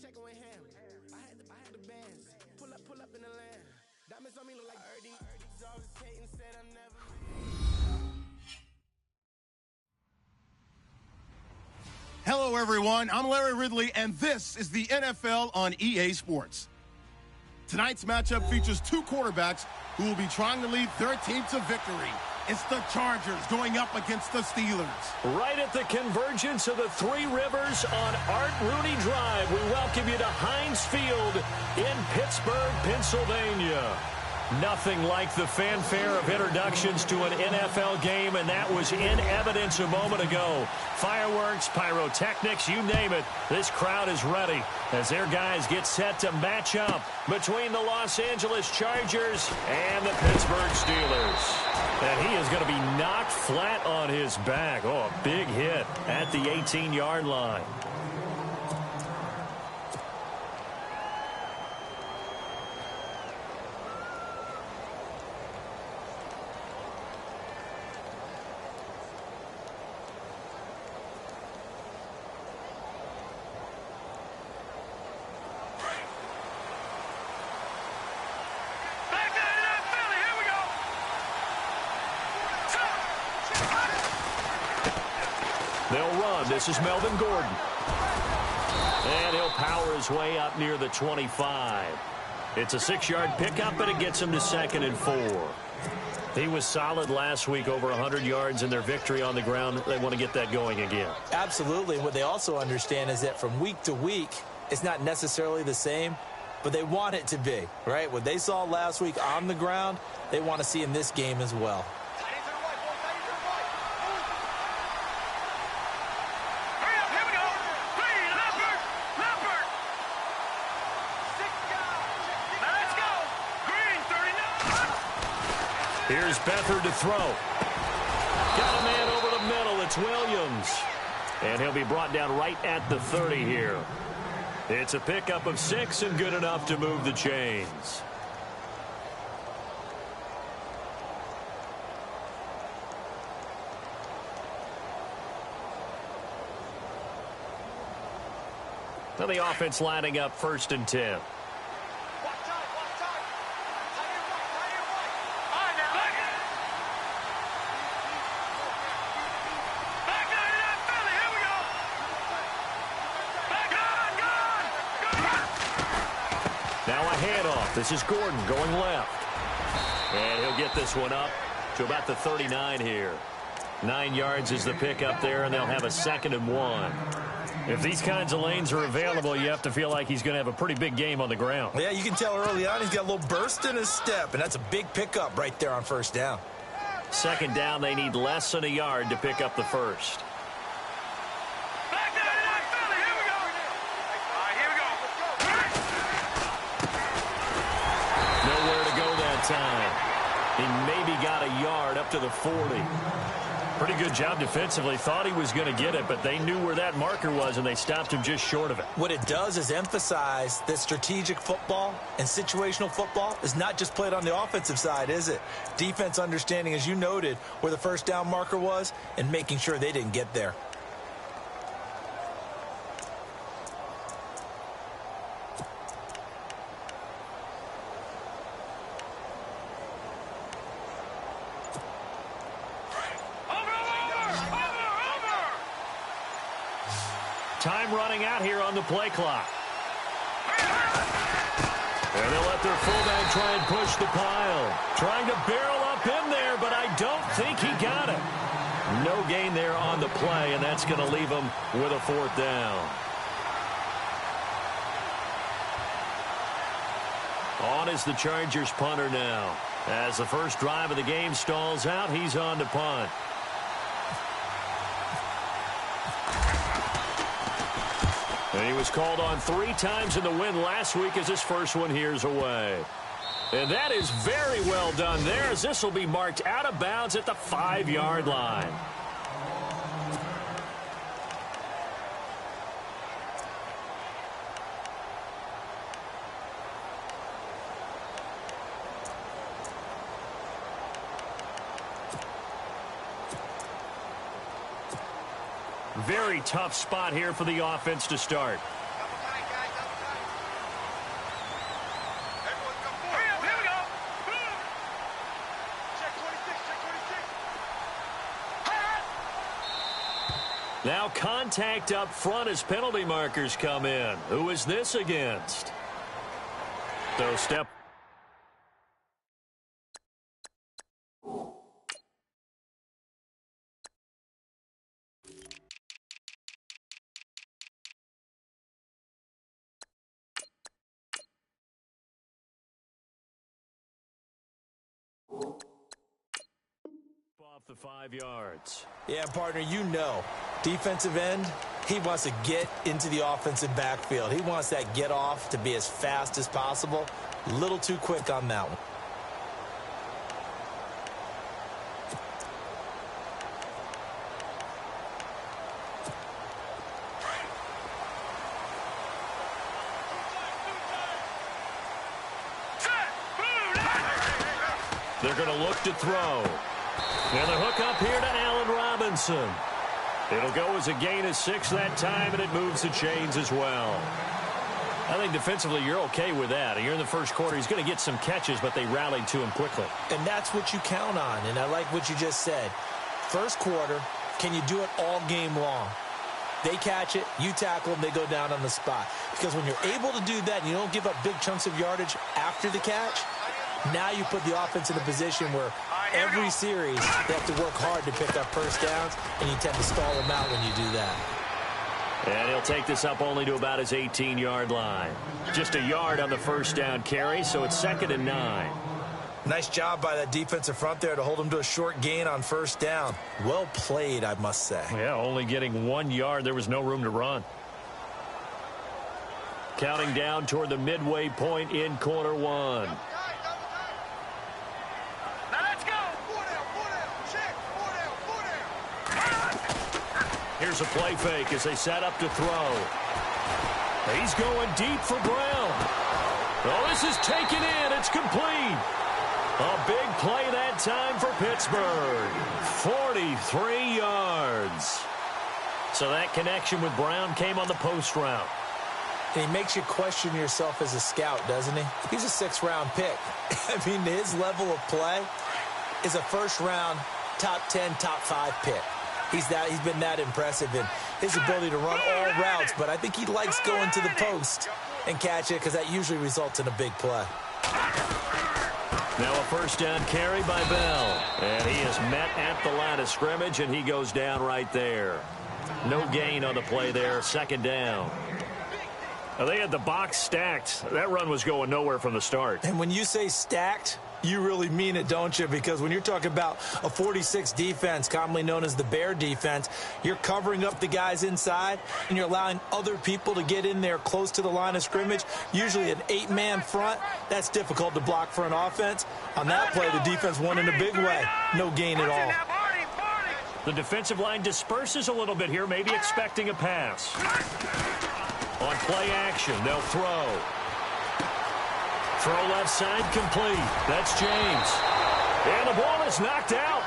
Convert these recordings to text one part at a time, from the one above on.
checking with him. I had the bands. Pull up in the land. Diamonds on me look like Erdy. Always hating, said I never. Hello, everyone. I'm Larry Ridley, and this is the NFL on EA Sports. Tonight's matchup features two quarterbacks who will be trying to lead their team to victory. It's the Chargers going up against the Steelers. Right at the convergence of the Three Rivers on Art Rooney Drive, we welcome you to Heinz Field in Pittsburgh, Pennsylvania. Nothing like the fanfare of introductions to an NFL game, and that was in evidence a moment ago. Fireworks, pyrotechnics, you name it. This crowd is ready as their guys get set to match up between the Los Angeles Chargers and the Pittsburgh Steelers. And he is going to be knocked flat on his back. Oh, a big hit at the 18-yard line. They'll run. This is Melvin Gordon. And he'll power his way up near the 25. It's a 6-yard pickup, and it gets him to 2nd and 4. He was solid last week, over 100 yards in their victory on the ground. They want to get that going again. Absolutely. What they also understand is that from week to week, it's not necessarily the same, but they want it to be, right? What they saw last week on the ground, they want to see in this game as well. Here's Beathard to throw. Got a man over the middle. It's Williams. And he'll be brought down right at the 30 here. It's a pickup of 6 and good enough to move the chains. Now the offense lining up 1st and 10. This is Gordon going left. And he'll get this one up to about the 39 here. 9 yards is the pickup there, and they'll have a 2nd and 1. If these kinds of lanes are available, you have to feel like he's going to have a pretty big game on the ground. Yeah, you can tell early on he's got a little burst in his step, and that's a big pickup right there on 1st down. 2nd down, they need less than a yard to pick up the 1st. Time. He maybe got a yard up to the 40. Pretty good job defensively. Thought he was going to get it, but they knew where that marker was, and they stopped him just short of it. What it does is emphasize that strategic football and situational football is not just played on the offensive side, is it? Defense understanding, as you noted, where the 1st down marker was and making sure they didn't get there. Time running out here on the play clock. And they'll let their fullback try and push the pile. Trying to barrel up in there, but I don't think he got it. No gain there on the play, and that's going to leave him with a 4th down. On is the Chargers punter now. As the first drive of the game stalls out, he's on to punt. And he was called on 3 times in the win last week as his first one here's away. And that is very well done there, as this will be marked out of bounds at the 5-yard line. Very tough spot here for the offense to start. Now contact up front as penalty markers come in. Who is this against? So step. Off the 5 yards. Yeah, partner, you know, defensive end, he wants to get into the offensive backfield. He wants that get off to be as fast as possible. A little too quick on that one. They're going to look to throw. And the hook up here to Allen Robinson. It'll go as a gain of 6 that time, and it moves the chains as well. I think defensively you're okay with that. You're in the first quarter. He's going to get some catches, but they rallied to him quickly. And that's what you count on, and I like what you just said. First quarter, can you do it all game long? They catch it, you tackle them, they go down on the spot. Because when you're able to do that and you don't give up big chunks of yardage after the catch, now you put the offense in a position where every series they have to work hard to pick up first downs, and you tend to stall them out when you do that. And he'll take this up only to about his 18-yard line. Just a yard on the first down carry, so it's 2nd and 9. Nice job by that defensive front there to hold him to a short gain on first down. Well played, I must say. Yeah, only getting 1 yard. There was no room to run. Counting down toward the midway point in quarter 1. Here's a play fake as they set up to throw. He's going deep for Brown. Oh, this is taken in. It's complete. A big play that time for Pittsburgh. 43 yards. So that connection with Brown came on the post route. And he makes you question yourself as a scout, doesn't he? He's a 6th-round pick. I mean, his level of play is a first-round, top 10, top 5 pick. He's been that impressive in his ability to run all routes, but I think he likes going to the post and catch it because that usually results in a big play. Now a first down carry by Bell. And he is met at the line of scrimmage, and he goes down right there. No gain on the play there, 2nd down. Now they had the box stacked. That run was going nowhere from the start. And when you say stacked, you really mean it, don't you? Because when you're talking about a 46 defense, commonly known as the Bear defense, you're covering up the guys inside, and you're allowing other people to get in there close to the line of scrimmage, usually an 8-man front. That's difficult to block for an offense. On that play, the defense won in a big way. No gain at all. The defensive line disperses a little bit here, maybe expecting a pass. On play action, they'll throw. Throw left side complete. That's James. And the ball is knocked out.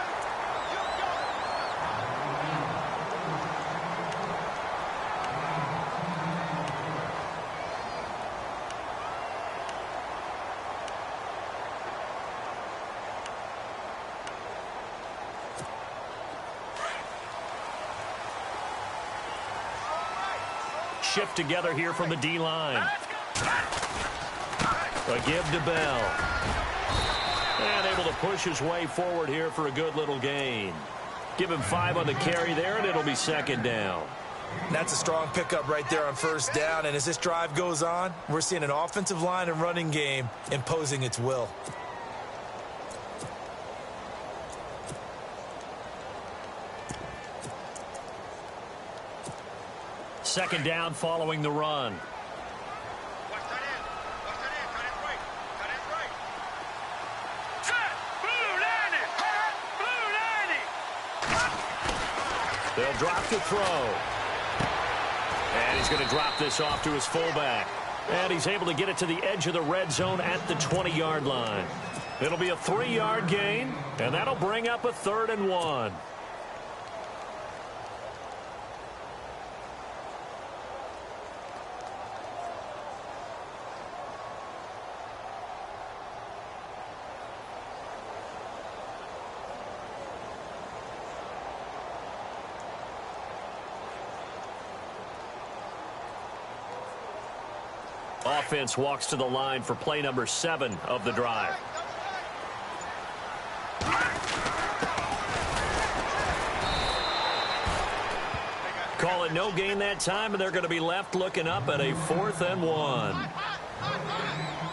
Shift together here from the D-line. A give to Bell. And able to push his way forward here for a good little gain. Give him 5 on the carry there, and it'll be 2nd down. That's a strong pickup right there on first down. And as this drive goes on, we're seeing an offensive line and running game imposing its will. Second down following the run. They'll drop to throw. And he's going to drop this off to his fullback. And he's able to get it to the edge of the red zone at the 20-yard line. It'll be a 3-yard gain, and that'll bring up a 3rd and 1. Offense walks to the line for play number 7 of the drive. Call it no gain that time, and they're going to be left looking up at a 4th and 1.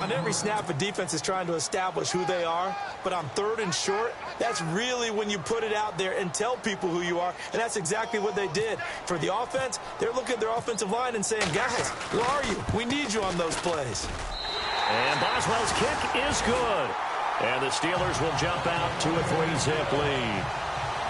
On every snap, a defense is trying to establish who they are, but on 3rd and short, that's really when you put it out there and tell people who you are, and that's exactly what they did. For the offense, they're looking at their offensive line and saying, guys, where are you? We need you on those plays. And Boswell's kick is good. And the Steelers will jump out to a 3-zip lead.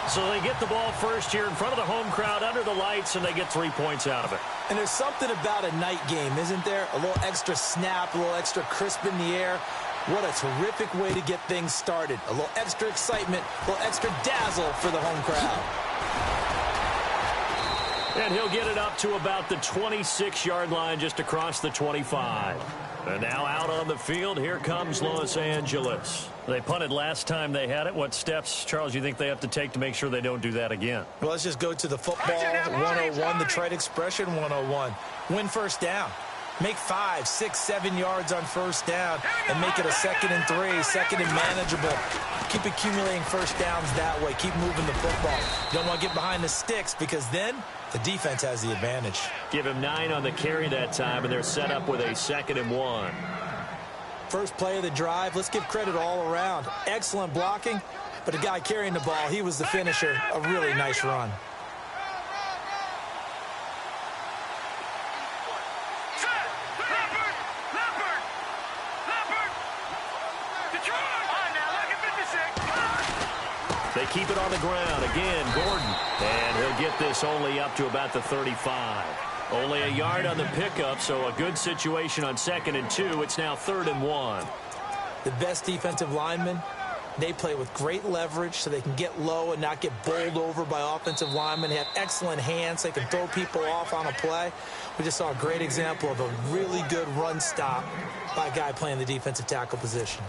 So they get the ball first here in front of the home crowd under the lights, and they get 3 points out of it. And there's something about a night game, isn't there? A little extra snap, a little extra crisp in the air. What a terrific way to get things started. A little extra excitement, a little extra dazzle for the home crowd. And he'll get it up to about the 26-yard line, just across the 25. And now out on the field, here comes Los Angeles. They punted last time they had it. What steps, Charles, you think they have to take to make sure they don't do that again? Well, let's just go to the football 101, the trade expression 101. Win first down. Make 5, 6, 7 yards on first down and make it a 2nd and 3, 2nd and manageable. Keep accumulating first downs that way. Keep moving the football. You don't want to get behind the sticks because then the defense has the advantage. Give him 9 on the carry that time, and they're set up with a 2nd and 1. First play of the drive, let's give credit all around. Excellent blocking, but the guy carrying the ball, he was the finisher. A really nice run. They keep it on the ground. Again, Gordon. And he'll get this only up to about the 35. Only a yard on the pickup, so a good situation on 2nd and 2. It's now 3rd and 1. The best defensive linemen, they play with great leverage so they can get low and not get bowled over by offensive linemen. They have excellent hands. They can throw people off on a play. We just saw a great example of a really good run stop by a guy playing the defensive tackle position.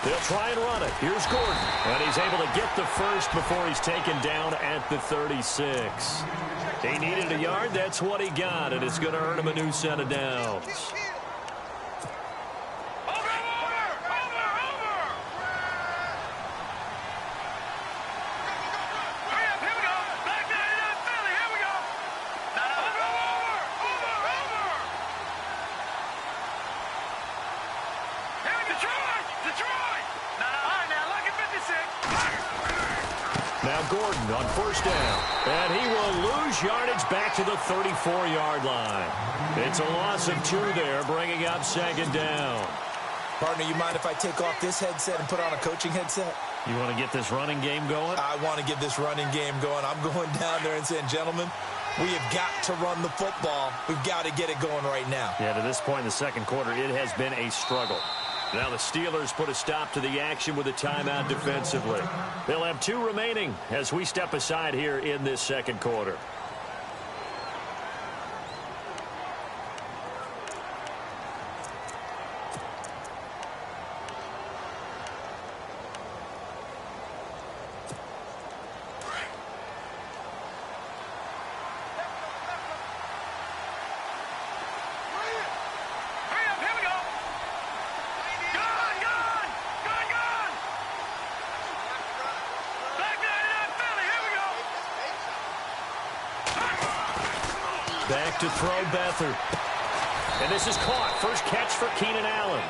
They'll try and run it. Here's Gordon. And he's able to get the first before he's taken down at the 36. He needed a yard. That's what he got, and it's going to earn him a new set of downs. Now Gordon on first down. And he will lose yardage back to the 34-yard line. It's a loss of 2 there, bringing up 2nd down. Partner, you mind if I take off this headset and put on a coaching headset? You want to get this running game going? I want to get this running game going. I'm going down there and saying, gentlemen, we have got to run the football. We've got to get it going right now. Yeah, to this point in the second quarter, it has been a struggle. Now the Steelers put a stop to the action with a timeout defensively. They'll have 2 remaining as we step aside here in this second quarter. Back to throw Beathard. And this is caught. First catch for Keenan Allen.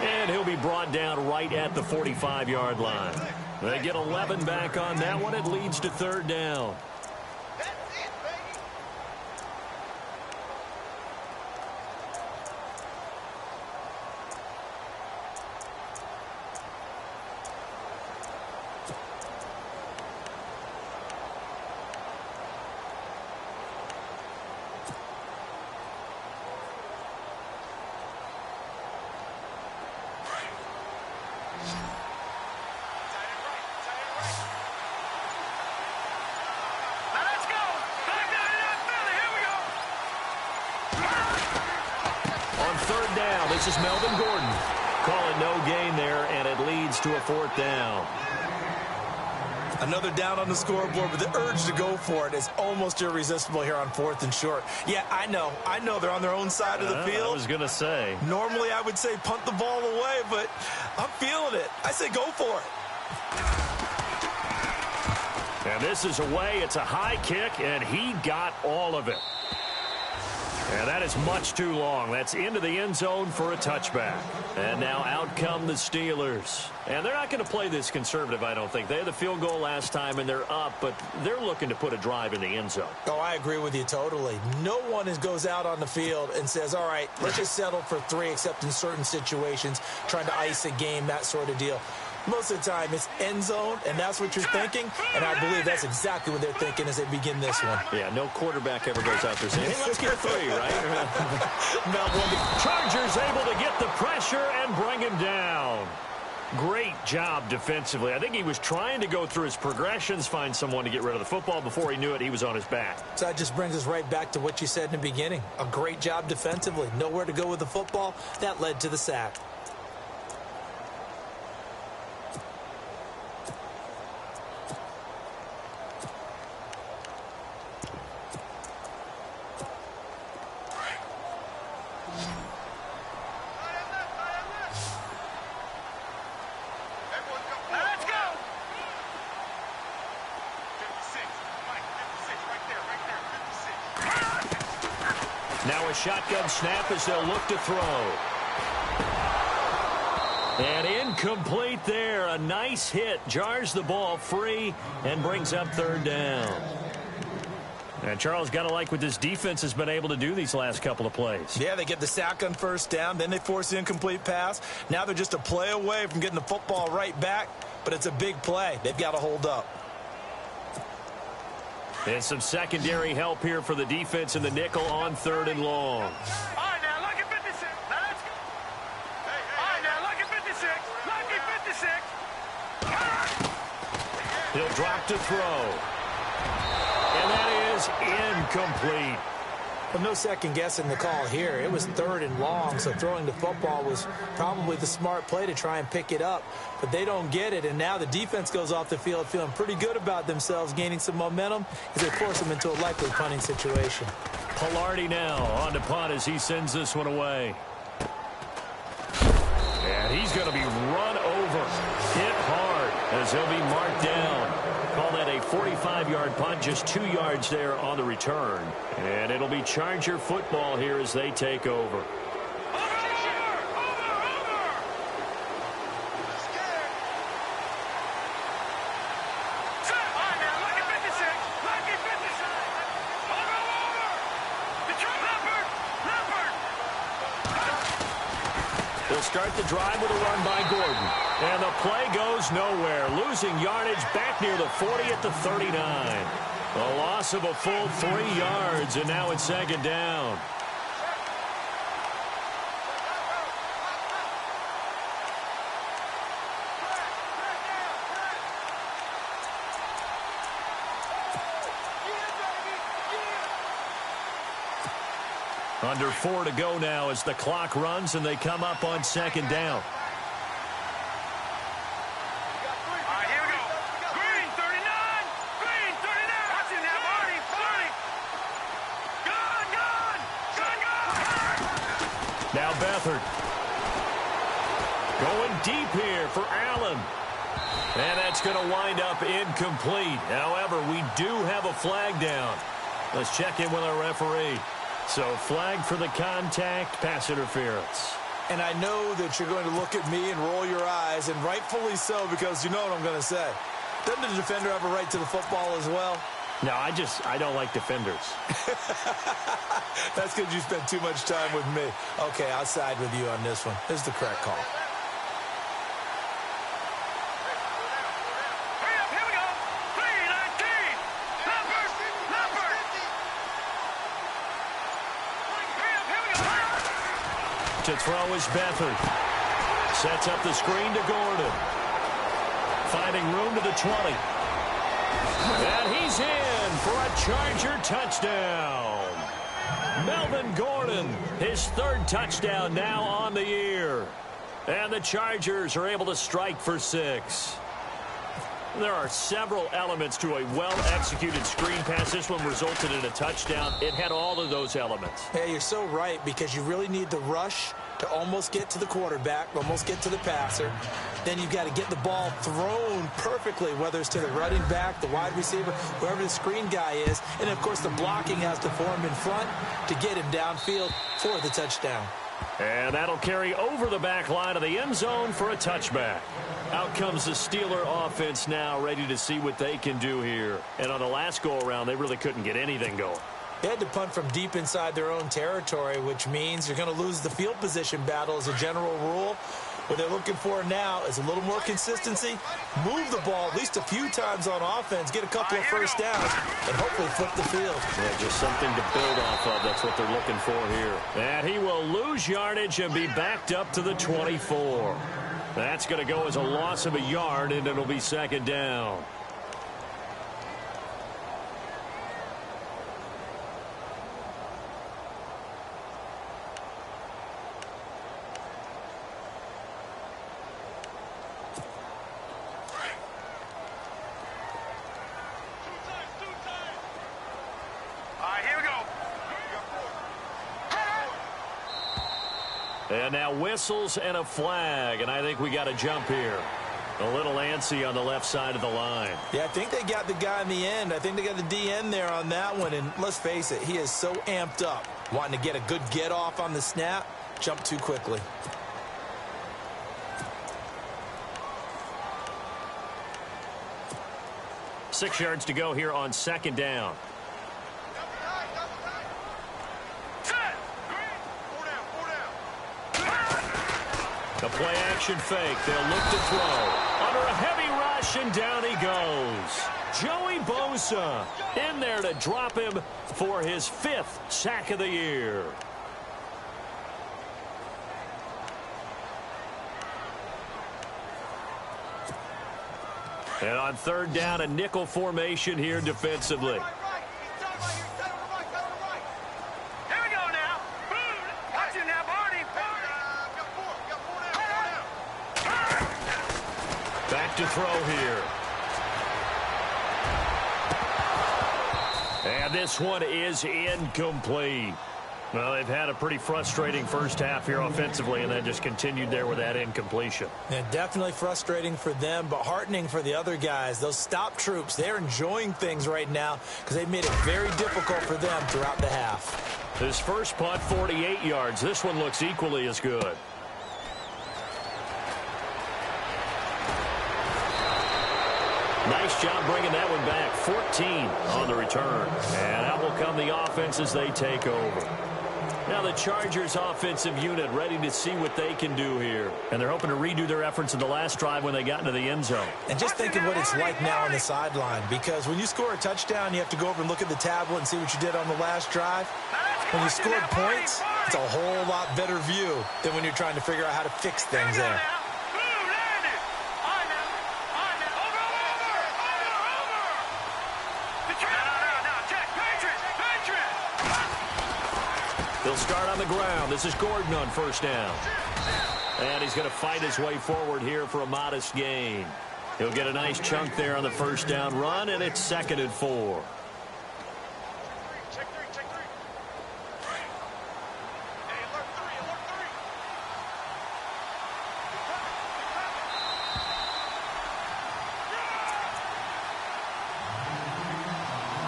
And he'll be brought down right at the 45-yard line. They get 11 back on that one. It leads to 3rd down. On third down, this is Melvin Gordon. Call it no gain there, and it leads to a fourth down. Another down on the scoreboard, but the urge to go for it is almost irresistible here on fourth and short. Yeah, I know they're on their own side of the field. I was going to say. Normally, I would say punt the ball away, but I'm feeling it. I say go for it. And this is away. It's a high kick, and he got all of it. And that is much too long. That's into the end zone for a touchback. And now out come the Steelers. And they're not going to play this conservative, I don't think. They had the field goal last time, and they're up, but they're looking to put a drive in the end zone. Oh, I agree with you totally. No one goes out on the field and says, all right, let's just settle for 3, except in certain situations, trying to ice a game, that sort of deal. Most of the time, it's end zone, and that's what you're thinking, and I believe that's exactly what they're thinking as they begin this one. Yeah, no quarterback ever goes out there saying, hey, let's get 3, right? Now, when the Chargers able to get the pressure and bring him down. Great job defensively. I think he was trying to go through his progressions, find someone to get rid of the football. Before he knew it, he was on his back. So that just brings us right back to what you said in the beginning. A great job defensively. Nowhere to go with the football. That led to the sack. Now a shotgun snap as they'll look to throw. And incomplete there. A nice hit. Jars the ball free and brings up third down. And Charles, got to like what this defense has been able to do these last couple of plays. Yeah, they get the sack on first down. Then they force the incomplete pass. Now they're just a play away from getting the football right back. But it's a big play. They've got to hold up. And some secondary help here for the defense in the nickel on third and long. All right, now, look at 56. Now, let's go. All right, now, look at 56. Look at 56. He'll drop to throw. And that is incomplete. But no second guessing the call here. It was third and long, so throwing the football was probably the smart play to try and pick it up. But they don't get it, and now the defense goes off the field feeling pretty good about themselves, gaining some momentum as they force them into a likely punting situation. Pilardi now on to punt as he sends this one away. And he's going to be run over, hit hard as he'll be marked down. Call that a 45-yard punt, just 2 yards there on the return. And it'll be Charger football here as they take over. They'll start the drive with a run by Gordon. And the play goes nowhere. Losing yardage back near the 40 at the 39. A loss of a full 3 yards, and now it's second down. Under 4 to go now as the clock runs and they come up on second down. All right, here we go. Green, 39. Green, 39. Watch it now, Marty. Gone. Now Beathard. Going deep here for Allen. And that's going to wind up incomplete. However, we do have a flag down. Let's check in with our referee. So flag for the contact, pass interference. And I know that you're going to look at me and roll your eyes, and rightfully so, because you know what I'm going to say. Doesn't the defender have a right to the football as well? No, I don't like defenders. That's because you spend too much time with me. Okay, I'll side with you on this one. This is the correct call. To throw is Beathard. Sets up the screen to Gordon. Finding room to the 20. And he's in for a Charger touchdown. Melvin Gordon, his third touchdown now on the year. And the Chargers are able to strike for 6. There are several elements to a well-executed screen pass. This one resulted in a touchdown. It had all of those elements. Yeah, you're so right, because you really need the rush to almost get to the quarterback, almost get to the passer. Then you've got to get the ball thrown perfectly, whether it's to the running back, the wide receiver, whoever the screen guy is. And, of course, the blocking has to form in front to get him downfield for the touchdown. And that'll carry over the back line of the end zone for a touchback. Out comes the Steeler offense now, ready to see what they can do here. And on the last go-around, they really couldn't get anything going. They had to punt from deep inside their own territory, which means you're going to lose the field position battle as a general rule. What they're looking for now is a little more consistency, move the ball at least a few times on offense, get a couple of first downs, and hopefully flip the field. Yeah, just something to build off of. That's what they're looking for here. And he will lose yardage and be backed up to the 24. That's going to go as a loss of a yard, and it'll be second down. And now whistles and a flag, and I think we got a jump here. A little antsy on the left side of the line. Yeah, I think they got the guy in the end. I think they got the DN there on that one, and let's face it, he is so amped up, wanting to get a good get off on the snap, jump too quickly. Six yards to go here on second down. The play-action fake. They'll look to throw. Under a heavy rush, and down he goes. Joey Bosa in there to drop him for his 5th sack of the year. And on third down, a nickel formation here defensively. To throw here. And this one is incomplete. Well, they've had a pretty frustrating first half here offensively, and then just continued there with that incompletion. Yeah, definitely frustrating for them, but heartening for the other guys. Those stop troops, they're enjoying things right now because they've made it very difficult for them throughout the half. His first punt, 48 yards. This one looks equally as good. Nice job bringing that one back. 14 on the return. And out will come the offense as they take over. Now the Chargers offensive unit ready to see what they can do here. And they're hoping to redo their efforts in the last drive when they got into the end zone. And just think of what it's like now on the sideline. Because when you score a touchdown, you have to go over and look at the tablet and see what you did on the last drive. When you scored points, it's a whole lot better view than when you're trying to figure out how to fix things there. He'll start on the ground. This is Gordon on first down. And he's going to fight his way forward here for a modest gain. He'll get a nice chunk there on the first down run, and it's 2nd and 4.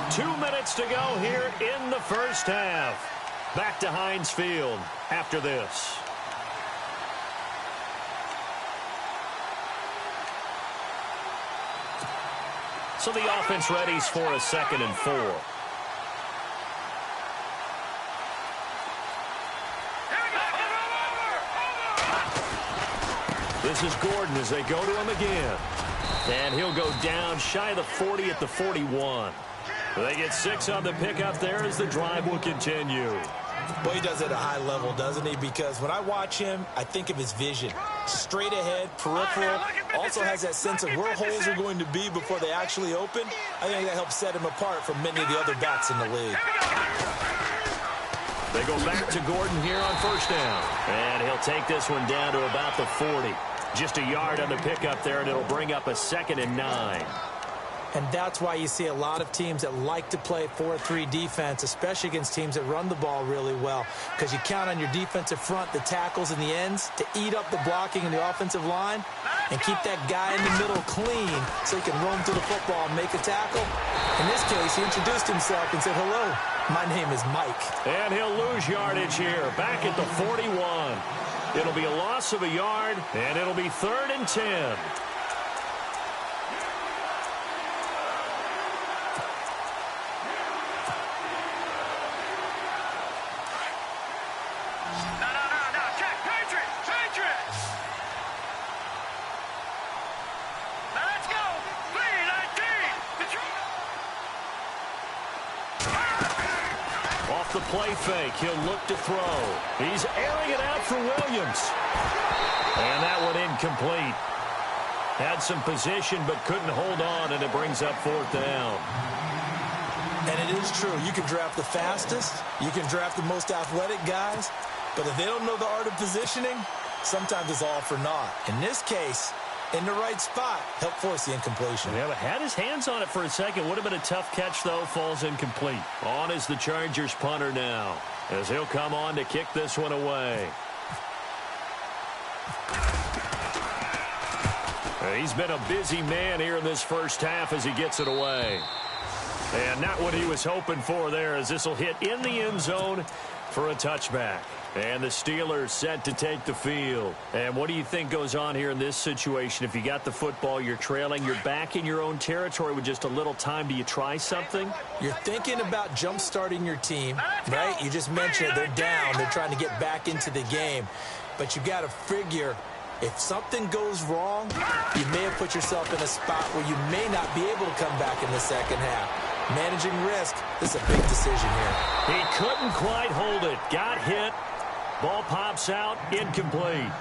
Two minutes to go here in the first half. Back to Heinz Field after this. So the offense readies for a 2nd and 4. This is Gordon as they go to him again. And he'll go down shy of the 40 at the 41. They get 6 on the pickup there as the drive will continue. Well, he does it at a high level, doesn't he? Because when I watch him, I think of his vision. Straight ahead, peripheral, also has that sense of where holes are going to be before they actually open. I think that helps set him apart from many of the other backs in the league. They go back to Gordon here on first down. And he'll take this one down to about the 40. Just a yard on the pickup there, and it'll bring up a 2nd and 9. And that's why you see a lot of teams that like to play 4-3 defense, especially against teams that run the ball really well, because you count on your defensive front, the tackles and the ends, to eat up the blocking in the offensive line and keep that guy in the middle clean so he can roam through the football and make a tackle. In this case, he introduced himself and said, "Hello, my name is Mike." And he'll lose yardage here, back at the 41. It'll be a loss of a yard, and it'll be 3rd and 10. The play fake. He'll look to throw. He's airing it out for Williams. And that one incomplete. Had some position but couldn't hold on, and it brings up 4th down. And it is true. You can draft the fastest. You can draft the most athletic guys. But if they don't know the art of positioning, sometimes it's all for naught. In this case, in the right spot, help force the incompletion. Yeah, but had his hands on it for a second. Would have been a tough catch, though. Falls incomplete. On is the Chargers punter now, as he'll come on to kick this one away. He's been a busy man here in this first half as he gets it away. And not what he was hoping for there, as this will hit in the end zone for a touchback. And the Steelers set to take the field. And what do you think goes on here in this situation? If you got the football, you're trailing, you're back in your own territory with just a little time. Do you try something? You're thinking about jump-starting your team, right? You just mentioned it. They're down. They're trying to get back into the game. But you got to figure, if something goes wrong, you may have put yourself in a spot where you may not be able to come back in the second half. Managing risk, this is a big decision here. He couldn't quite hold it. Got hit. Ball pops out, incomplete.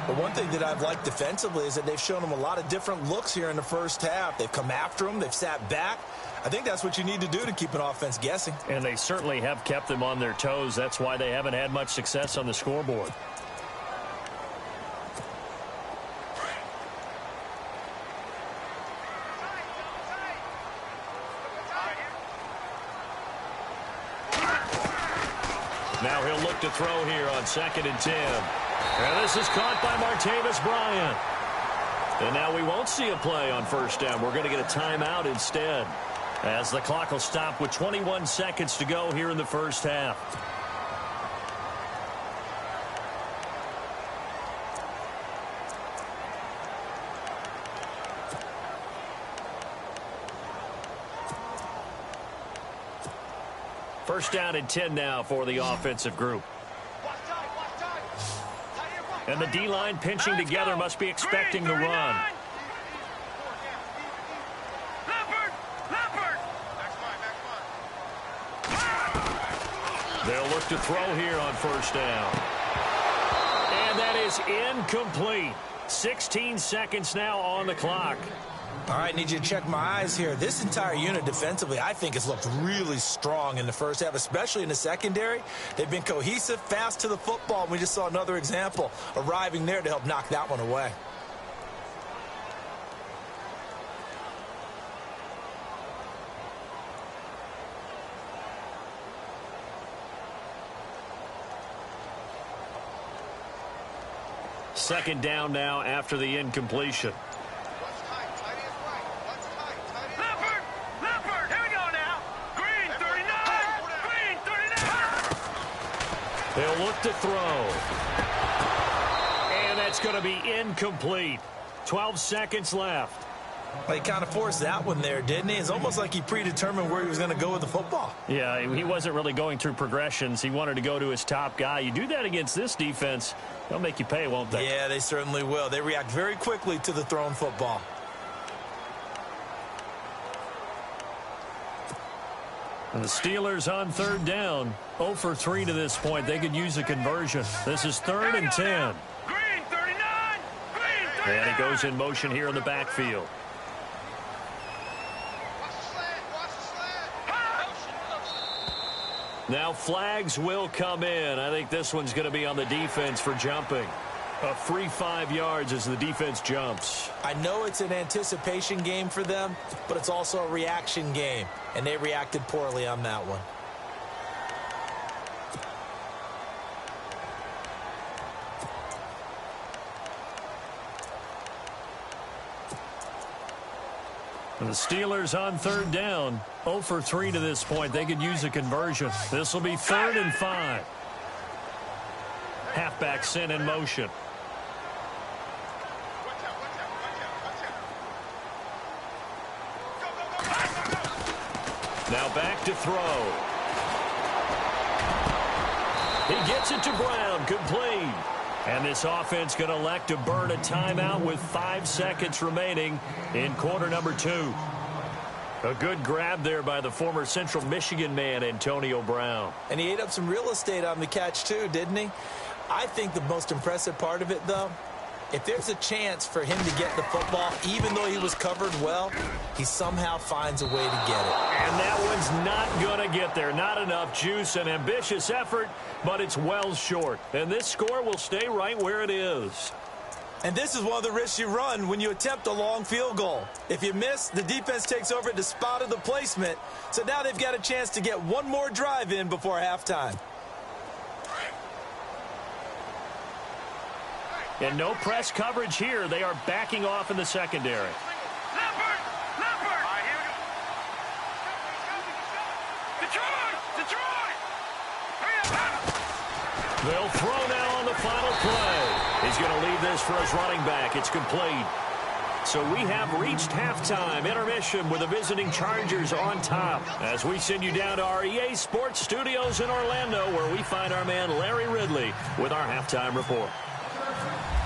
But one thing that I've liked defensively is that they've shown him a lot of different looks here in the first half. They've come after him. They've sat back. I think that's what you need to do to keep an offense guessing. And they certainly have kept them on their toes. That's why they haven't had much success on the scoreboard. Now he'll look to throw here on 2nd and 10. And this is caught by Martavis Bryant. And now we won't see a play on first down. We're going to get a timeout instead, as the clock will stop with 21 seconds to go here in the first half. First down and 10 now for the offensive group. And the D-line pinching together must be expecting the run. They'll look to throw here on first down. And that is incomplete. 16 seconds now on the clock. All right, need you to check my eyes here. This entire unit defensively, I think, has looked really strong in the first half, especially in the secondary. They've been cohesive, fast to the football. We just saw another example arriving there to help knock that one away. Second down now after the incompletion. They'll look to throw. And that's going to be incomplete. 12 seconds left. Well, he kind of forced that one there, didn't he? It's almost like he predetermined where he was going to go with the football. Yeah, he wasn't really going through progressions. He wanted to go to his top guy. You do that against this defense, they'll make you pay, won't they? Yeah, they certainly will. They react very quickly to the thrown football. And the Steelers on third down. 0 for 3 to this point. They could use a conversion. This is 3rd and 10. Green 39. Green 39. And he goes in motion here in the backfield. Now flags will come in. I think this one's going to be on the defense for jumping. A free 5 yards as the defense jumps. I know it's an anticipation game for them, but it's also a reaction game, and they reacted poorly on that one. And the Steelers on third down. 0 for 3 to this point. They could use a conversion. This will be 3rd and 5. Halfback sent in motion. Now back to throw. He gets it to Brown, complete. And this offense going to elect to burn a timeout with 5 seconds remaining in quarter number 2. A good grab there by the former Central Michigan man, Antonio Brown. And he ate up some real estate on the catch too, didn't he? I think the most impressive part of it, though, if there's a chance for him to get the football, even though he was covered well, he somehow finds a way to get it. And that one's not going to get there. Not enough juice, an ambitious effort, but it's well short. And this score will stay right where it is. And this is one of the risks you run when you attempt a long field goal. If you miss, the defense takes over at the spot of the placement. So now they've got a chance to get one more drive in before halftime. And no press coverage here. They are backing off in the secondary. Leopard! Leopard! All right, here we go. Detroit! Detroit! Hurry up! They'll throw now on the final play. He's going to leave this for his running back. It's complete. So we have reached halftime intermission with the visiting Chargers on top as we send you down to our EA Sports Studios in Orlando, where we find our man Larry Ridley with our halftime report.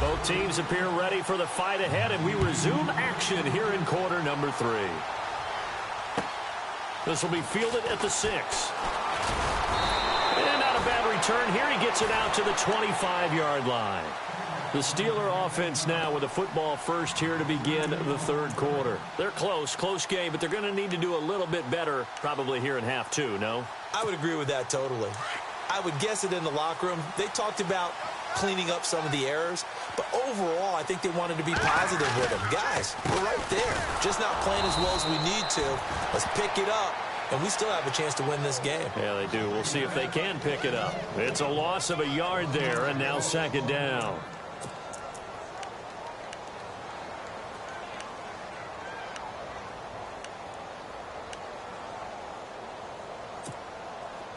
Both teams appear ready for the fight ahead, and we resume action here in quarter number 3. This will be fielded at the 6. And not a bad return here. He gets it out to the 25-yard line. The Steeler offense now with a football first here to begin the third quarter. They're close game, but they're going to need to do a little bit better probably here in half 2, no? I would agree with that totally. I would guess it in the locker room. They talked about cleaning up some of the errors, but overall, I think they wanted to be positive with them. Guys, we're right there. Just not playing as well as we need to. Let's pick it up, and we still have a chance to win this game. Yeah, they do. We'll see if they can pick it up. It's a loss of a yard there, and now 2nd down.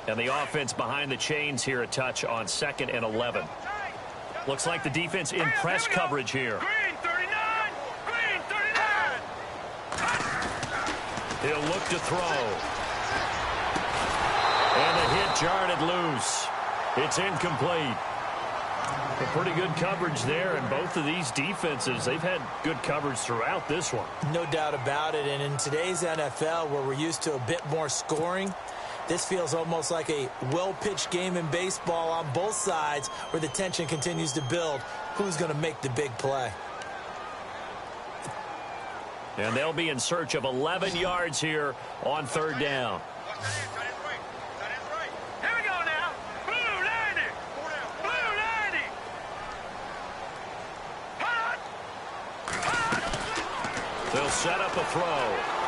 And the offense behind the chains here a touch on 2nd and 11. Looks like the defense in press coverage here. Green 39! Green 39! He'll look to throw. And the hit jarred it loose. It's incomplete. A pretty good coverage there, and both of these defenses, they've had good coverage throughout this one. No doubt about it, and in today's NFL, where we're used to a bit more scoring, this feels almost like a well-pitched game in baseball on both sides where the tension continues to build. Who's going to make the big play? And they'll be in search of 11 yards here on 3rd down. Here we go now. Blue 90. Blue 90. Hot. Hot. They'll set up a throw.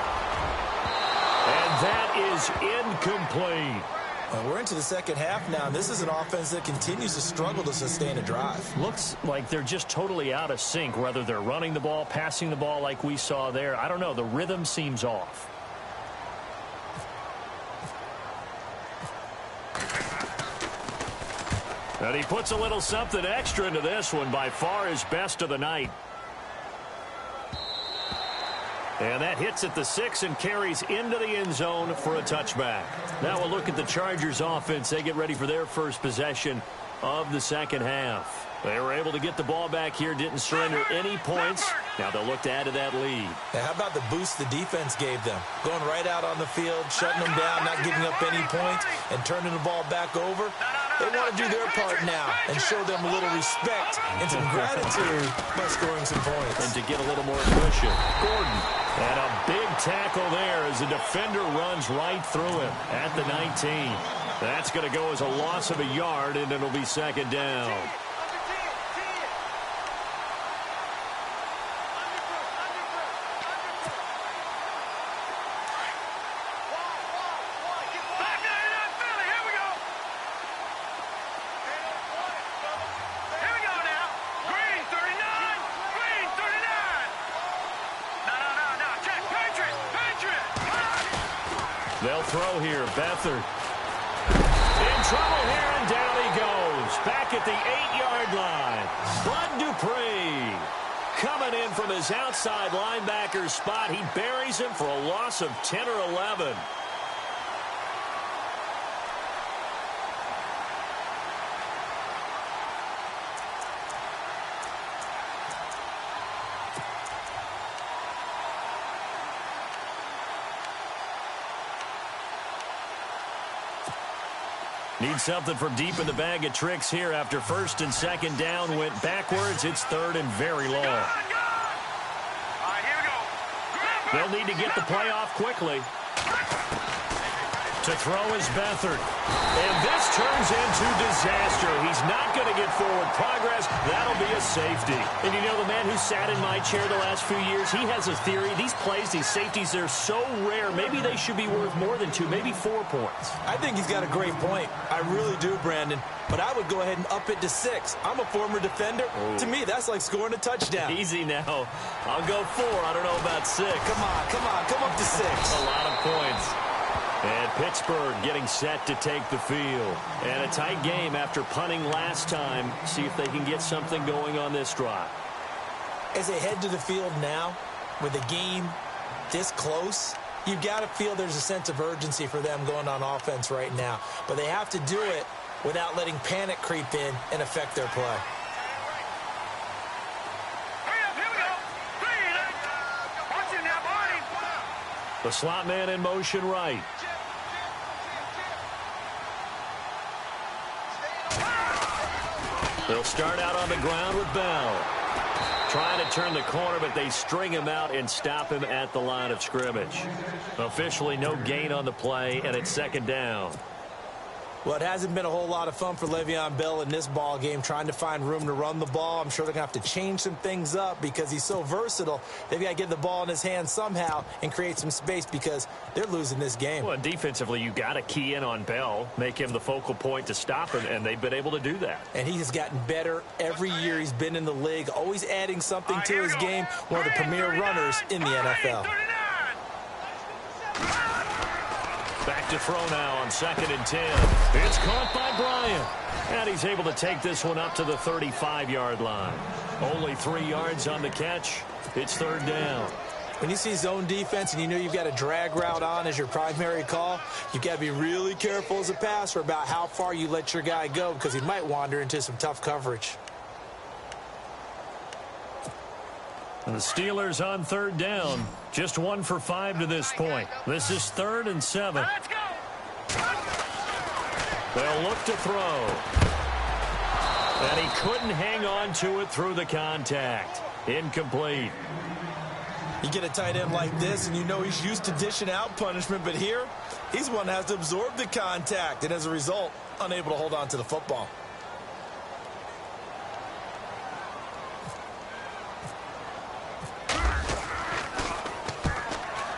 And that is incomplete. And we're into the second half now, and this is an offense that continues to struggle to sustain a drive. Looks like they're just totally out of sync, whether they're running the ball, passing the ball like we saw there. I don't know. The rhythm seems off. And he puts a little something extra into this one, by far his best of the night. And that hits at the 6 and carries into the end zone for a touchback. Now we'll look at the Chargers offense. They get ready for their first possession of the second half. They were able to get the ball back here, didn't surrender any points. Now they'll look to add to that lead. Now, how about the boost the defense gave them? Going right out on the field, shutting them down, not giving up any points, and turning the ball back over. They want to do their part now and show them a little respect and some gratitude by scoring some points. And to get a little more cushion, Gordon. And a big tackle there as the defender runs right through him at the 19. That's going to go as a loss of a yard, and it'll be second down. They'll throw here. Beathard in trouble here, and down he goes. Back at the 8-yard line. Bud Dupree coming in from his outside linebacker spot. He buries him for a loss of 10 or 11. Need something from deep in the bag of tricks here after first and second down went backwards. It's third and very long. All right, here we go. They'll need to get the play off quickly. To throw is Beathard. And this turns into disaster. He's not going to get forward progress. That'll be a safety. And you know, the man who sat in my chair the last few years, he has a theory. These plays, these safeties, they're so rare. Maybe they should be worth more than 2, maybe 4 points. I think he's got a great point. I really do, Brandon. But I would go ahead and up it to 6. I'm a former defender. Oh. To me, that's like scoring a touchdown. Easy now. I'll go 4. I don't know about 6. Come up to 6. A lot of points. And Pittsburgh getting set to take the field. And a tight game after punting last time. See if they can get something going on this drive. As they head to the field now, with the game this close, you've got to feel there's a sense of urgency for them going on offense right now. But they have to do it without letting panic creep in and affect their play. The slot man in motion right. They'll start out on the ground with Bell. Trying to turn the corner, but they string him out and stop him at the line of scrimmage. Officially no gain on the play, and it's second down. Well, it hasn't been a whole lot of fun for Le'Veon Bell in this ball game, trying to find room to run the ball. I'm sure they're going to have to change some things up because he's so versatile. They've got to get the ball in his hands somehow and create some space because they're losing this game. Well, defensively, you got to key in on Bell, make him the focal point to stop him, and they've been able to do that. And he has gotten better every year he's been in the league, always adding something to his game, one of the premier runners in the NFL. Back to throw now on 2nd and 10. It's caught by Bryant. And he's able to take this one up to the 35-yard line. Only 3 yards on the catch. It's third down. When you see zone defense and you know you've got a drag route on as your primary call, you've got to be really careful as a passer about how far you let your guy go because he might wander into some tough coverage. And the Steelers on third down. Just 1 for 5 to this point. This is 3rd and 7. Let's go. They'll look to throw. And he couldn't hang on to it through the contact. Incomplete. You get a tight end like this, and you know he's used to dishing out punishment, but here, he's one that has to absorb the contact, and as a result, unable to hold on to the football.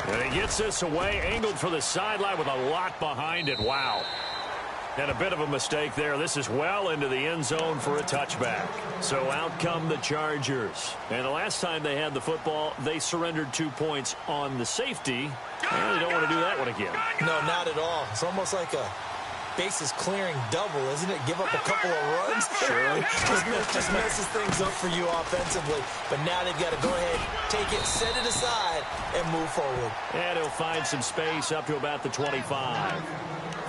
And he gets this away, angled for the sideline with a lot behind it. Wow. And a bit of a mistake there. This is well into the end zone for a touchback. So out come the Chargers. And the last time they had the football, they surrendered 2 points on the safety. And they don't want to do that one again. No, not at all. It's almost like a bases clearing double, isn't it? Give up a couple of runs. Sure. just messes things up for you offensively. But now they've got to go ahead, take it, set it aside, and move forward. And he'll find some space up to about the 25.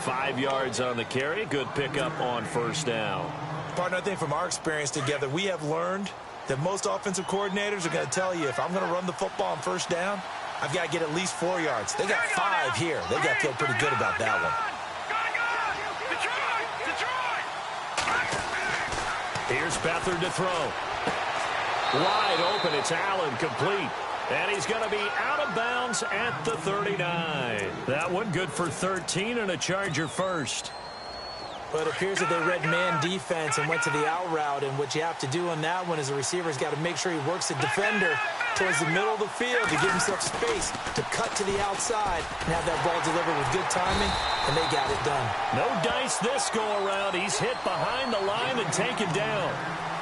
5 yards on the carry. Good pickup on first down. Partner, I think from our experience together, we have learned that most offensive coordinators are going to tell you, if I'm going to run the football on first down, I've got to get at least 4 yards. They got 5 here. They've got to feel pretty good about that one. Here's Beathard to throw. Wide open. It's Allen, complete. And he's going to be out of bounds at the 39. That one good for 13 and a Charger first. But it appears that they read man defense and went to the out route, and what you have to do on that one is the receiver's got to make sure he works the defender towards the middle of the field to give himself space to cut to the outside and have that ball delivered with good timing, and they got it done. No dice this go-around. He's hit behind the line and taken down.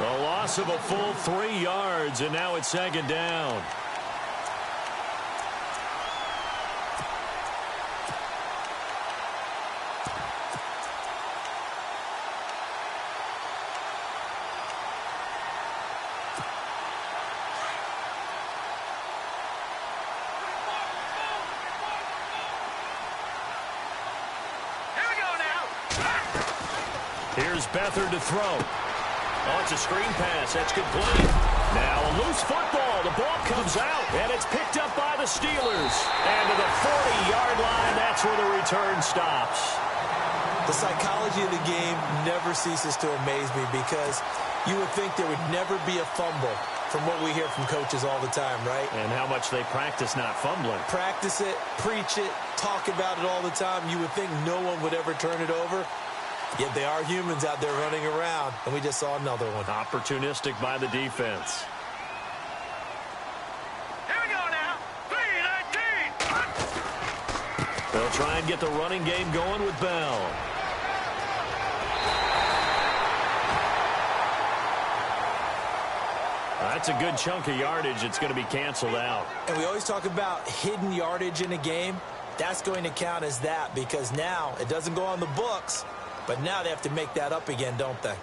A loss of a full 3 yards, and now it's second down. Here's Beathard to throw. Oh, it's a screen pass. That's complete. Now a loose football. The ball comes out, and it's picked up by the Steelers. And to the 40-yard line, that's where the return stops. The psychology of the game never ceases to amaze me, because you would think there would never be a fumble from what we hear from coaches all the time, right? And how much they practice not fumbling. Practice it, preach it, talk about it all the time. You would think no one would ever turn it over. Yet they are humans out there running around, and we just saw another one. Opportunistic by the defense. Here we go now. 3-19. They'll try and get the running game going with Bell. That's a good chunk of yardage. It's going to be canceled out. And we always talk about hidden yardage in a game. That's going to count as that, because now it doesn't go on the books, but now they have to make that up again, don't they?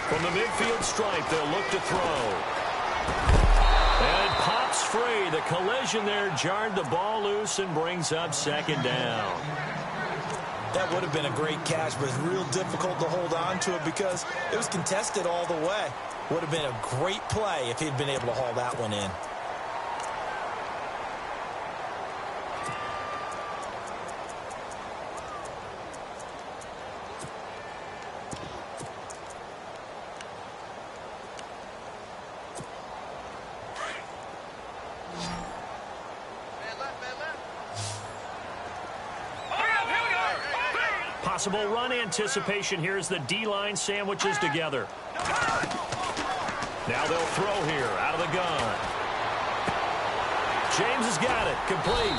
From the midfield stripe, they'll look to throw. And it pops free. The collision there jarred the ball loose and brings up second down. That would have been a great catch, but it's real difficult to hold on to it because it was contested all the way. Would have been a great play if he'd been able to haul that one in. Possible run anticipation here as the D-line sandwiches together. Now they'll throw here out of the gun. James has got it. Complete.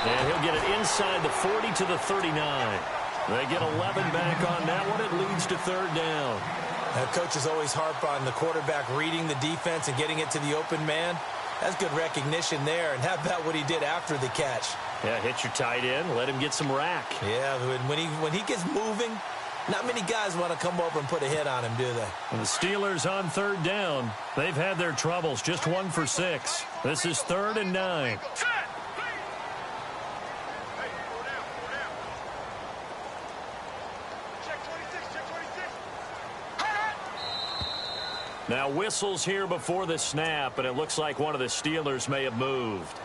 And he'll get it inside the 40 to the 39. They get 11 back on that one. It leads to third down. Coaches always harp on the quarterback reading the defense and getting it to the open man. That's good recognition there. And how about what he did after the catch? Yeah, hit your tight end. Let him get some rack. Yeah, when he gets moving, not many guys want to come over and put a hit on him, do they? And the Steelers on third down. They've had their troubles. Just 1 for 6. This is 3rd and 9. Now whistles here before the snap, and it looks like one of the Steelers may have moved.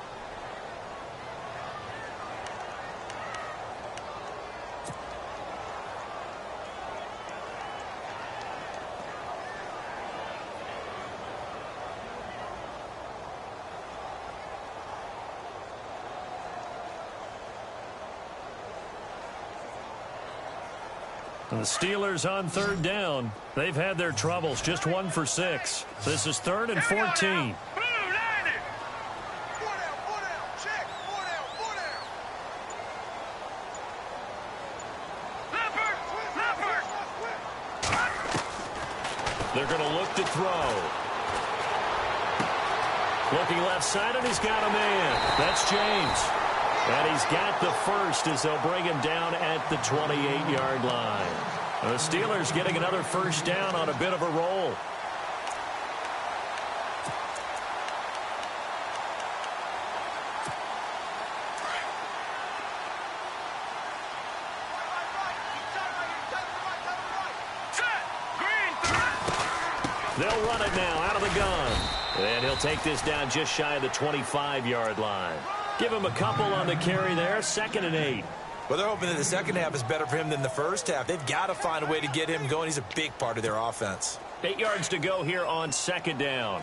And the Steelers on third down. They've had their troubles. Just 1 for 6. This is 3rd and 14. back to throw. Looking left side, and he's got a man. That's James. And he's got the first as they'll bring him down at the 28-yard line. The Steelers getting another first down on a bit of a roll. They'll run it now out of the gun. And he'll take this down just shy of the 25-yard line. Give him a couple on the carry there. 2nd and 8. Well, they're hoping that the second half is better for him than the first half. They've got to find a way to get him going. He's a big part of their offense. 8 yards to go here on 2nd down.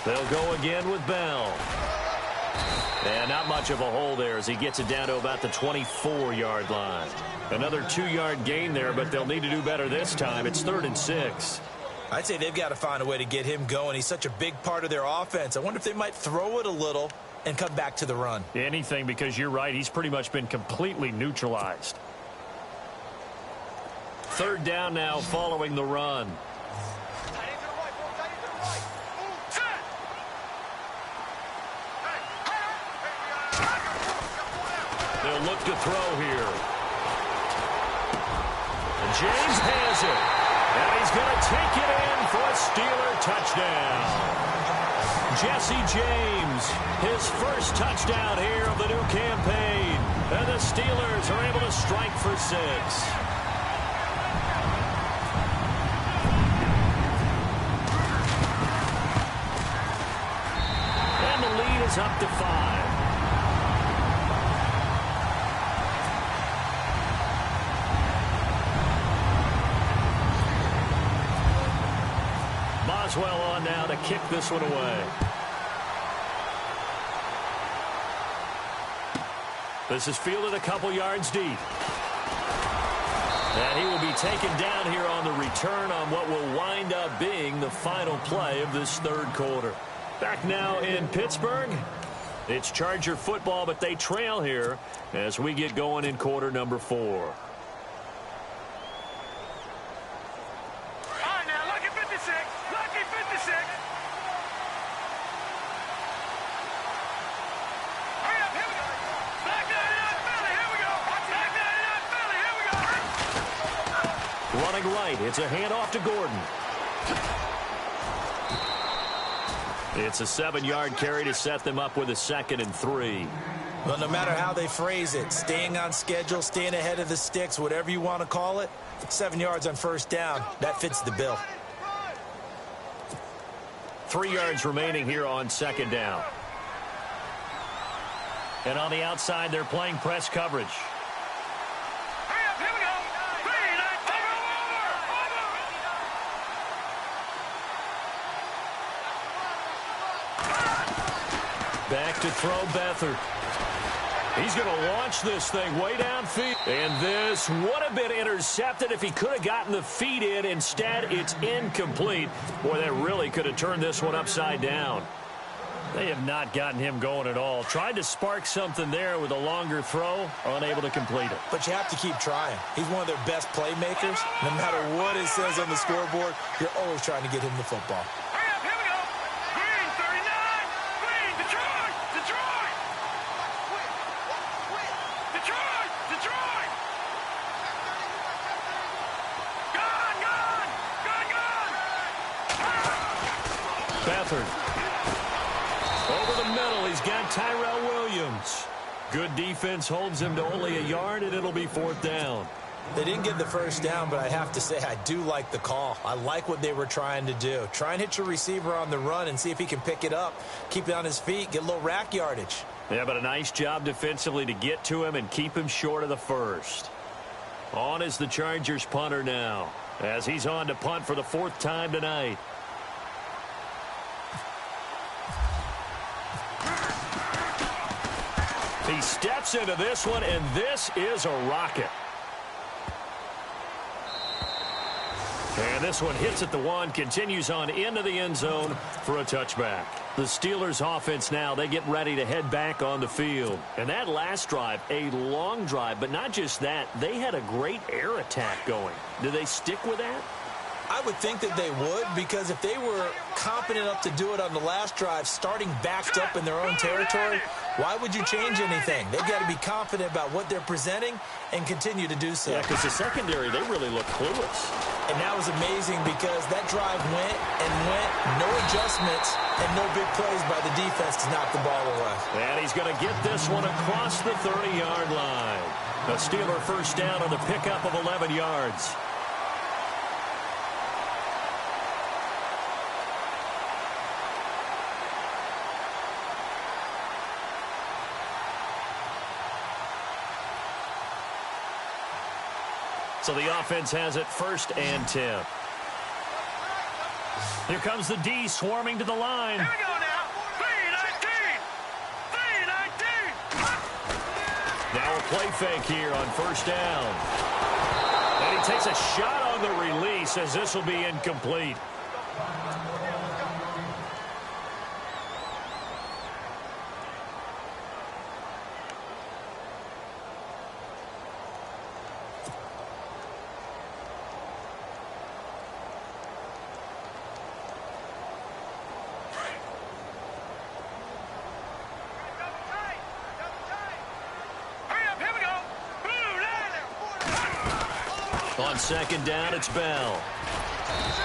They'll go again with Bell. And not much of a hole there as he gets it down to about the 24-yard line. Another 2-yard gain there, but they'll need to do better this time. It's 3rd and 6. I'd say they've got to find a way to get him going. He's such a big part of their offense. I wonder if they might throw it a little and come back to the run. Anything, because you're right. He's pretty much been completely neutralized. 3rd down now following the run. They'll look to throw here. And James has it. And he's going to take it in for a Steeler touchdown. Jesse James, his first touchdown here of the new campaign. And the Steelers are able to strike for 6. And the lead is up to 5. Boswell on now to kick this one away. This is fielded a couple yards deep. And he will be taken down here on the return on what will wind up being the final play of this 3rd quarter. Back now in Pittsburgh. It's Charger football, but they trail here as we get going in quarter number 4. Right. It's a handoff to Gordon. It's a 7-yard carry to set them up with a 2nd and 3. Well, no matter how they phrase it, staying on schedule, staying ahead of the sticks, whatever you want to call it, 7 yards on 1st down, that fits the bill. 3 yards remaining here on 2nd down. And on the outside, they're playing press coverage. Back to throw Beathard. He's going to launch this thing way downfield. And this would have been intercepted if he could have gotten the feet in. Instead, it's incomplete. Boy, that really could have turned this one upside down. They have not gotten him going at all. Tried to spark something there with a longer throw, unable to complete it. But you have to keep trying. He's one of their best playmakers. No matter what it says on the scoreboard, you're always trying to get him the football. Over the middle, he's got Tyrell Williams. Good defense holds him to only a yard, and it'll be 4th down. They didn't get the first down, but I have to say I do like the call. I like what they were trying to do. Try and hit your receiver on the run and see if he can pick it up, keep it on his feet, get a little rack yardage. Yeah, but a nice job defensively to get to him and keep him short of the first. On is the Chargers punter now, as he's on to punt for the 4th time tonight. He steps into this one, and this is a rocket. And this one hits at the 1, continues on into the end zone for a touchback. The Steelers offense now, they get ready to head back on the field. And that last drive, a long drive, but not just that, they had a great air attack going. Do they stick with that? I would think that they would, because if they were confident enough to do it on the last drive, starting backed up in their own territory, why would you change anything? They've got to be confident about what they're presenting and continue to do so. Yeah, because the secondary, they really look clueless. And that was amazing because that drive went and went, no adjustments, and no big plays by the defense to knock the ball away. And he's going to get this one across the 30-yard line. A Steeler first down on the pickup of 11 yards. So the offense has it 1st and 10. Here comes the D swarming to the line. Here we go now. 3-19. 3-19. Now a play fake here on 1st down. And he takes a shot on the release as this will be incomplete. On 2nd down, it's Bell.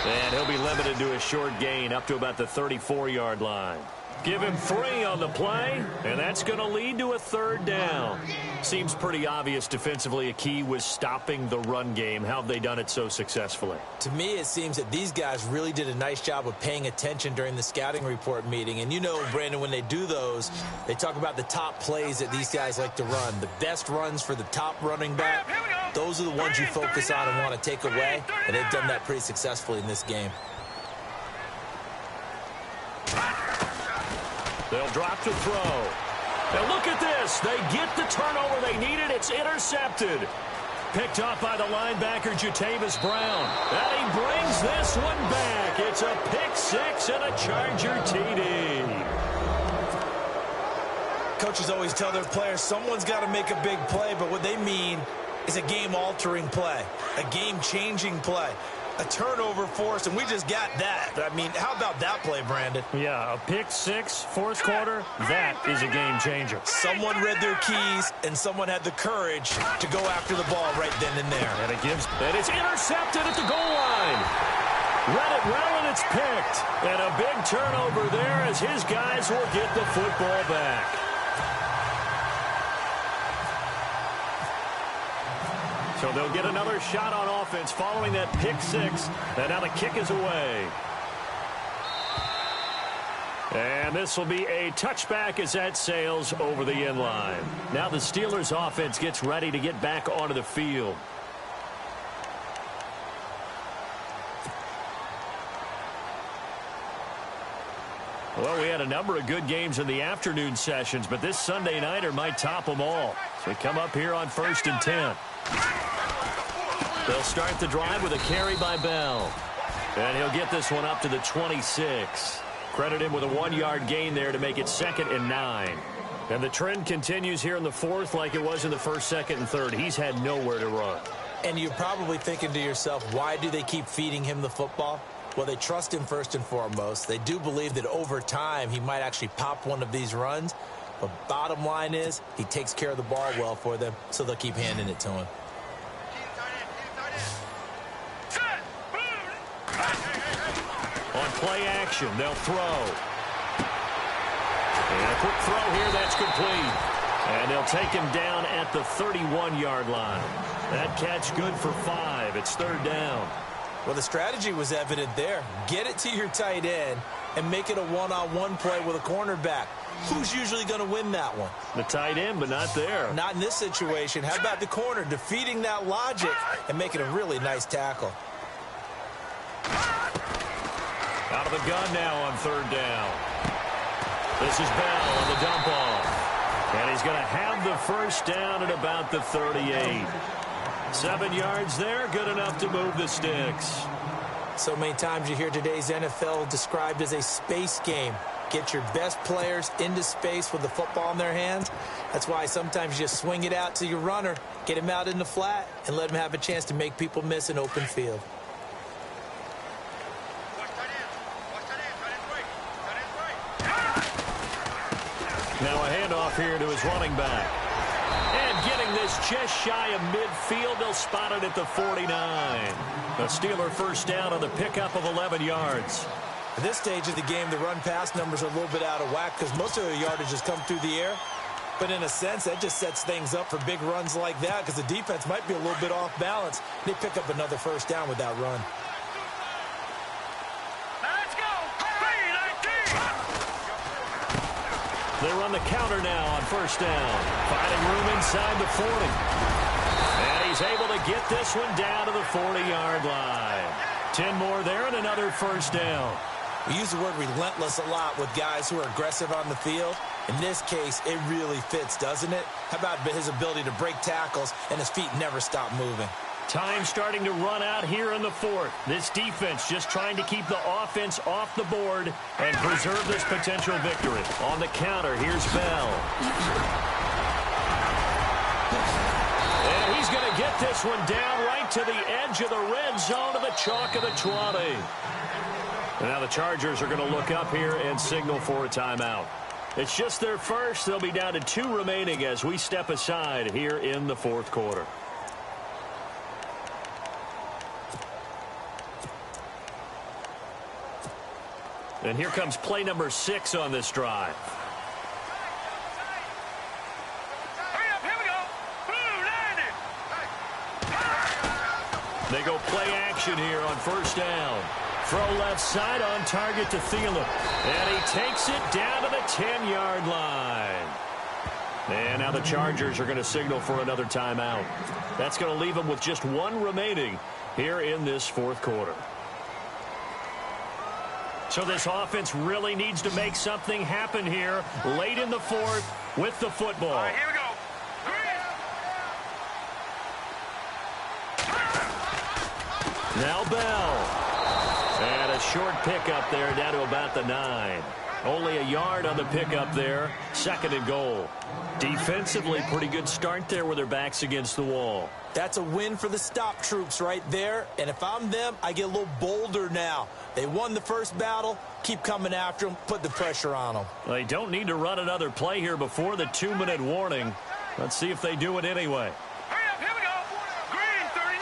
And he'll be limited to a short gain up to about the 34-yard line. Give him 3 on the play, and that's going to lead to a 3rd down. Seems pretty obvious defensively a key was stopping the run game. How have they done it so successfully? To me, it seems that these guys really did a nice job of paying attention during the scouting report meeting. And you know, Brandon, when they do those, they talk about the top plays that these guys like to run. The best runs for the top running back, those are the ones you focus on and want to take away. And they've done that pretty successfully in this game. They'll drop to throw. And look at this. They get the turnover they needed. It's intercepted. Picked off by the linebacker, Jatavis Brown. And he brings this one back. It's a pick-6 and a Charger TD. Coaches always tell their players someone's got to make a big play, but what they mean is a game-altering play, a game-changing play. A turnover forced, and we just got that. I mean, how about that play, Brandon? Yeah, a pick-6, 4th quarter, that is a game changer. Someone read their keys, and someone had the courage to go after the ball right then and there. And it's intercepted at the goal line. Read it well, and it's picked. And a big turnover there as his guys will get the football back. So they'll get another shot on offense following that pick-6. And now the kick is away. And this will be a touchback as that sails over the end line. Now the Steelers offense gets ready to get back onto the field. Well, we had a number of good games in the afternoon sessions, but this Sunday nighter might top them all. So we come up here on 1st and 10. They'll start the drive with a carry by Bell. And he'll get this one up to the 26. Credit him with a 1-yard gain there to make it 2nd and 9. And the trend continues here in the 4th like it was in the 1st, 2nd, and 3rd. He's had nowhere to run. And you're probably thinking to yourself, why do they keep feeding him the football? Well, they trust him first and foremost. They do believe that over time he might actually pop one of these runs. But bottom line is he takes care of the ball well for them, so they'll keep handing it to him. On play action, they'll throw. And a quick throw here, that's complete. And they'll take him down at the 31-yard line. That catch good for 5. It's 3rd down. Well, the strategy was evident there. Get it to your tight end and make it a one-on-one play with a cornerback. Who's usually going to win that one? The tight end, but not there. Not in this situation. How about the corner defeating that logic and making a really nice tackle? Out of the gun now on 3rd down. This is Bell on the dump off. And he's going to have the 1st down at about the 38. 7 yards there, good enough to move the sticks. So many times you hear today's NFL described as a space game. get your best players into space with the football in their hands. That's why sometimes you just swing it out to your runner, get him out in the flat, and let him have a chance to make people miss an open field. Now a handoff here to his running back. And getting this just shy of midfield, they'll spot it at the 49. A Steeler first down on the pickup of 11 yards. At this stage of the game, the run-pass numbers are a little bit out of whack because most of their yardage has come through the air. But in a sense, that just sets things up for big runs like that because the defense might be a little bit off balance. They pick up another first down with that run. Let's go! They run the counter now on first down. Finding room inside the 40. And he's able to get this one down to the 40-yard line. 10 more there and another first down. We use the word relentless a lot with guys who are aggressive on the field. In this case, it really fits, doesn't it? How about his ability to break tackles and his feet never stop moving? Time starting to run out here in the fourth. This defense just trying to keep the offense off the board and preserve this potential victory. On the counter, here's Bell. And he's going to get this one down right to the edge of the red zone to the chalk of the 20. And now the Chargers are going to look up here and signal for a timeout. It's just their first. They'll be down to 2 remaining as we step aside here in the fourth quarter. And here comes play number 6 on this drive. Hurry up, here we go. Blue, 90. They go play action here on first down. Throw left side on target to Thielen. And he takes it down to the 10-yard line. And now the Chargers are going to signal for another timeout. That's going to leave them with just 1 remaining here in this fourth quarter. So this offense really needs to make something happen here late in the fourth with the football. All right, here we go. Now Bell. And a short pickup there down to about the 9. Only a yard on the pickup there. 2nd and goal. Defensively, pretty good start there with their backs against the wall. That's a win for the stop troops right there. And if I'm them, I get a little bolder now. They won the first battle. Keep coming after them. Put the pressure on them. They don't need to run another play here before the 2-minute warning. Let's see if they do it anyway. Hurry up, here we go. Green, 39.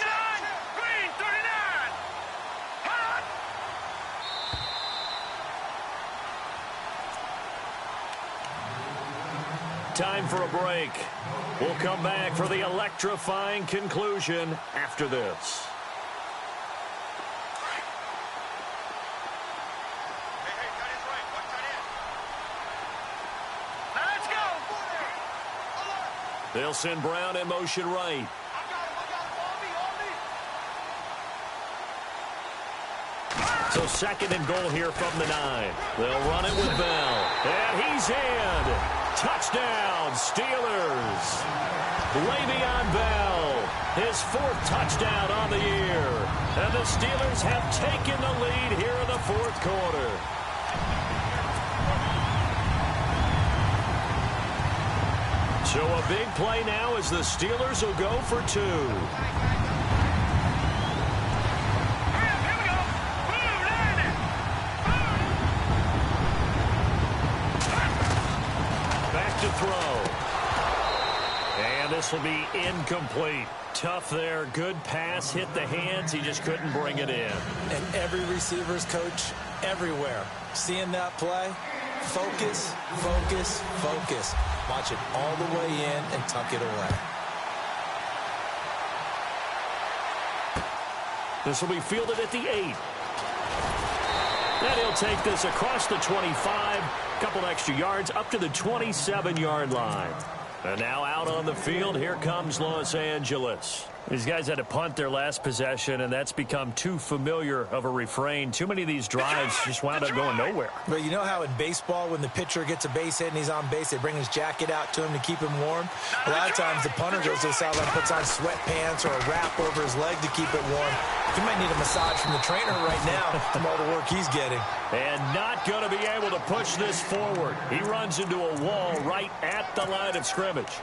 Green, 39. Hot. Time for a break. We'll come back for the electrifying conclusion after this. Let's go. They'll send Brown in motion right. So 2nd and goal here from the 9. They'll run it with Bell. And he's in. Touchdown, Steelers. Le'Veon Bell, his 4th touchdown on the year. And the Steelers have taken the lead here in the fourth quarter. So a big play now as the Steelers will go for 2. To throw. And this will be incomplete. Tough there. Good pass. Hit the hands. He just couldn't bring it in. And every receiver's coach everywhere. Seeing that play, focus, focus, focus. Watch it all the way in and tuck it away. This will be fielded at the 8. And he'll take this across the 25. Couple extra yards up to the 27-yard line. And now out on the field, here comes Los Angeles. These guys had to punt their last possession, and that's become too familiar of a refrain. Too many of these drives just wound up going nowhere. But you know how in baseball, when the pitcher gets a base hit and he's on base, they bring his jacket out to him to keep him warm? A lot of times the punter goes to the sideline, puts on sweatpants or a wrap over his leg to keep it warm. He might need a massage from the trainer right now from all the work he's getting. And not going to be able to push this forward. He runs into a wall right at the line of scrimmage.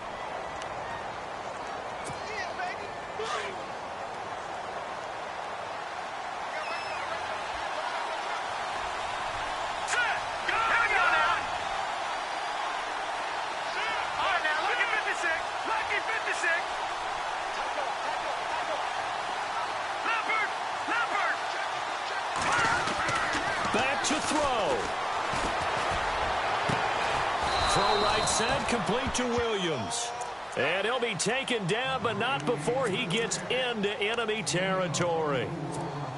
Back to throw. Throw right side, complete to Williams. And he'll be taken down, but not before he gets into enemy territory.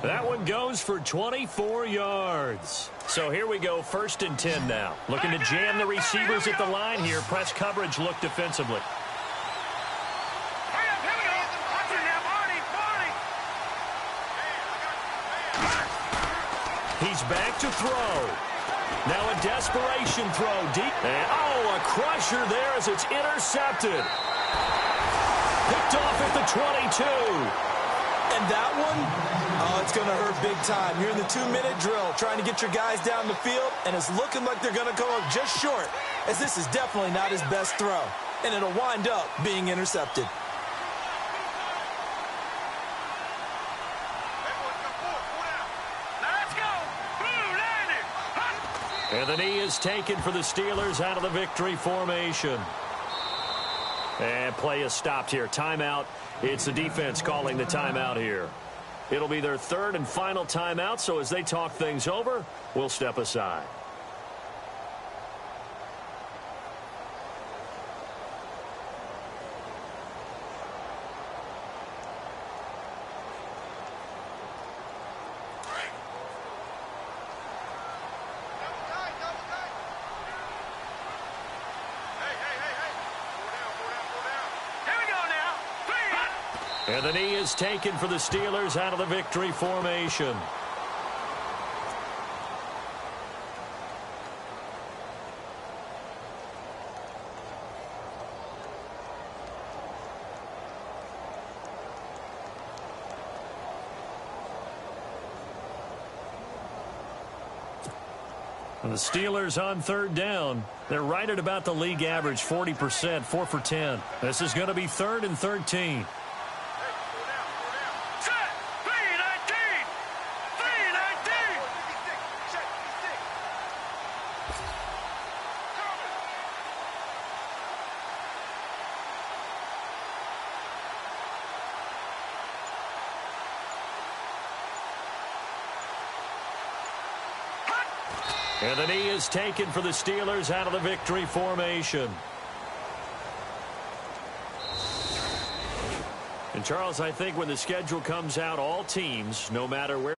That one goes for 24 yards. So here we go, 1st and 10 now. Looking to jam the receivers at the line here. Press coverage look defensively. He's back to throw. Now a desperation throw deep. And, a crusher there as it's intercepted. Picked off at the 22. And that one, it's going to hurt big time. You're in the 2-minute drill trying to get your guys down the field, and it's looking like they're going to come up just short, as this is definitely not his best throw. And it'll wind up being intercepted. And the knee is taken for the Steelers out of the victory formation. And play is stopped here. Timeout. It's the defense calling the timeout here. It'll be their 3rd and final timeout, so as they talk things over, we'll step aside. And the knee is taken for the Steelers out of the victory formation. And the Steelers on 3rd down. They're right at about the league average, 40%, 4 for 10. This is going to be 3rd and 13. And the knee is taken for the Steelers out of the victory formation. And Charles, I think when the schedule comes out, all teams, no matter where